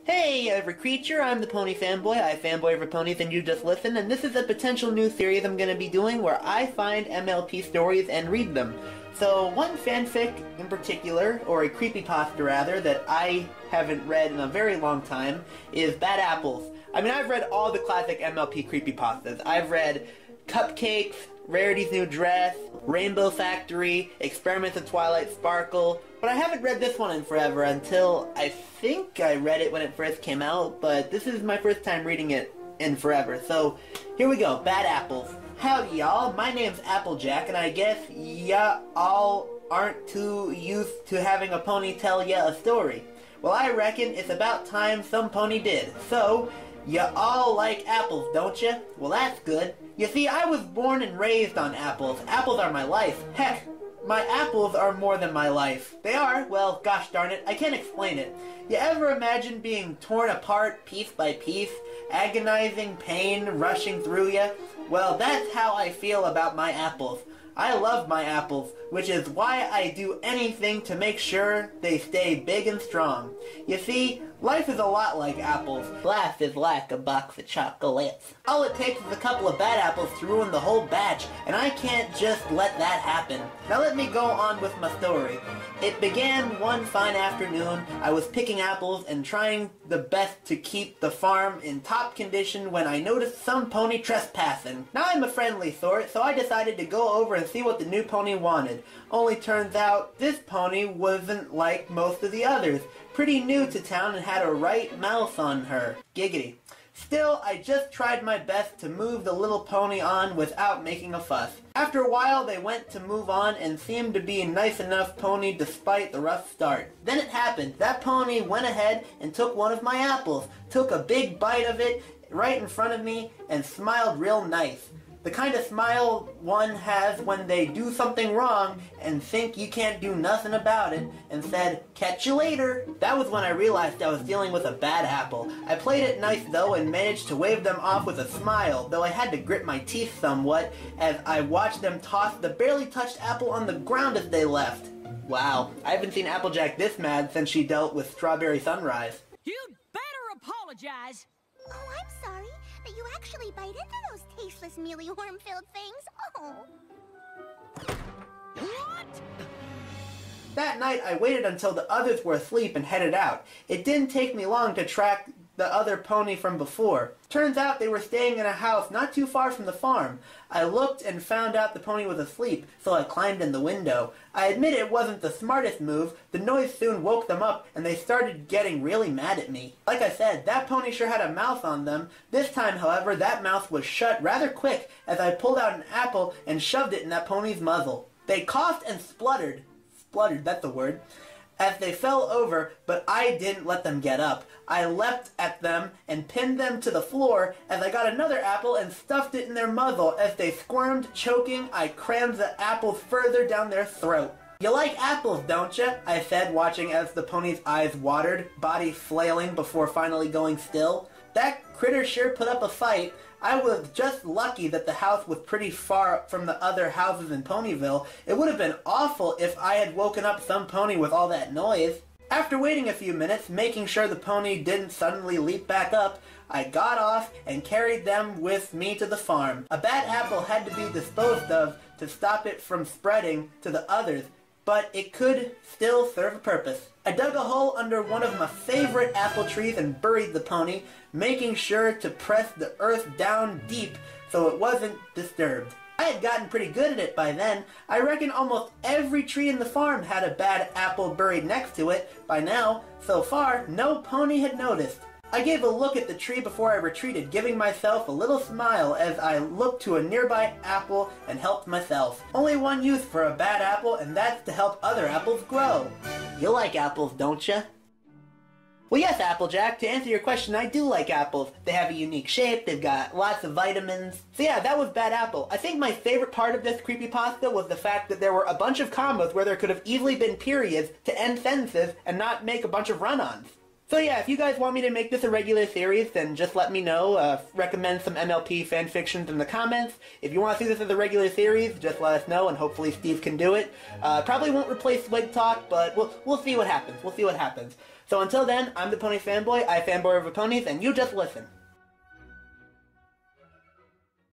Hey, every creature, I'm the Pony Fanboy. I fanboy over ponies and you just listen, and this is a potential new series I'm going to be doing where I find MLP stories and read them. So, one fanfic in particular, or a creepypasta rather, that I haven't read in a very long time is Bad Apples. I mean, I've read all the classic MLP creepypastas. I've read Cupcakes, Rarity's New Dress, Rainbow Factory, Experiments of Twilight Sparkle, but I haven't read this one in forever until I think I read it when it first came out, but this is my first time reading it in forever. So, here we go, Bad Apples. Howdy y'all, my name's Applejack, and I guess ya all aren't too used to having a pony tell ya a story. Well, I reckon it's about time some pony did. So, ya all like apples, don't ya? Well, that's good. You see, I was born and raised on apples. Apples are my life. Heck, my apples are more than my life. They are? Well, gosh darn it, I can't explain it. You ever imagine being torn apart piece by piece? Agonizing pain rushing through you? Well, that's how I feel about my apples. I love my apples, which is why I do anything to make sure they stay big and strong. You see, life is a lot like apples. Life is like a box of chocolates. All it takes is a couple of bad apples to ruin the whole batch, and I can't just let that happen. Now let me go on with my story. It began one fine afternoon. I was picking apples and trying the best to keep the farm in top condition when I noticed some pony trespassing. Now I'm a friendly sort, so I decided to go over and see what the new pony wanted. Only turns out this pony wasn't like most of the others. Pretty new to town and had a right mouth on her. Giggity. Still, I just tried my best to move the little pony on without making a fuss. After a while, they went to move on and seemed to be a nice enough pony despite the rough start. Then it happened. That pony went ahead and took one of my apples, took a big bite of it right in front of me, and smiled real nice. The kind of smile one has when they do something wrong and think you can't do nothing about it, and said, "Catch you later." That was when I realized I was dealing with a bad apple. I played it nice though and managed to wave them off with a smile, though I had to grit my teeth somewhat as I watched them toss the barely touched apple on the ground as they left. Wow, I haven't seen Applejack this mad since she dealt with Strawberry Sunrise. You'd better apologize. Oh, I'm sorry, but you actually bite into those tasteless, mealy, worm-filled things. Oh. What? That night, I waited until the others were asleep and headed out. It didn't take me long to track the other pony from before. Turns out they were staying in a house not too far from the farm. I looked and found out the pony was asleep, so I climbed in the window. I admit it wasn't the smartest move. The noise soon woke them up, and they started getting really mad at me. Like I said, that pony sure had a mouth on them. This time, however, that mouth was shut rather quick as I pulled out an apple and shoved it in that pony's muzzle. They coughed and spluttered. Spluttered, that's the word. As they fell over, but I didn't let them get up. I leapt at them and pinned them to the floor as I got another apple and stuffed it in their muzzle. As they squirmed, choking, I crammed the apples further down their throat. "You like apples, don't you?" I said, watching as the pony's eyes watered, body flailing before finally going still. That critter sure put up a fight. I was just lucky that the house was pretty far from the other houses in Ponyville. It would have been awful if I had woken up some pony with all that noise. After waiting a few minutes, making sure the pony didn't suddenly leap back up, I got off and carried them with me to the farm. A bad apple had to be disposed of to stop it from spreading to the others, but it could still serve a purpose. I dug a hole under one of my favorite apple trees and buried the pony, making sure to press the earth down deep so it wasn't disturbed. I had gotten pretty good at it by then. I reckon almost every tree in the farm had a bad apple buried next to it. By now, so far, no pony had noticed. I gave a look at the tree before I retreated, giving myself a little smile as I looked to a nearby apple and helped myself. Only one use for a bad apple, and that's to help other apples grow. You like apples, don't you? Well, yes, Applejack, to answer your question, I do like apples. They have a unique shape, they've got lots of vitamins. So yeah, that was Bad Apple. I think my favorite part of this creepypasta was the fact that there were a bunch of combos where there could have easily been periods to end sentences and not make a bunch of run-ons. So yeah, if you guys want me to make this a regular series, then just let me know. Recommend some MLP fanfictions in the comments. If you want to see this as a regular series, just let us know, and hopefully Steve can do it. Probably won't replace Swig Talk, but we'll see what happens. We'll see what happens. So until then, I'm the Pony Fanboy, I fanboy over ponies, and you just listen.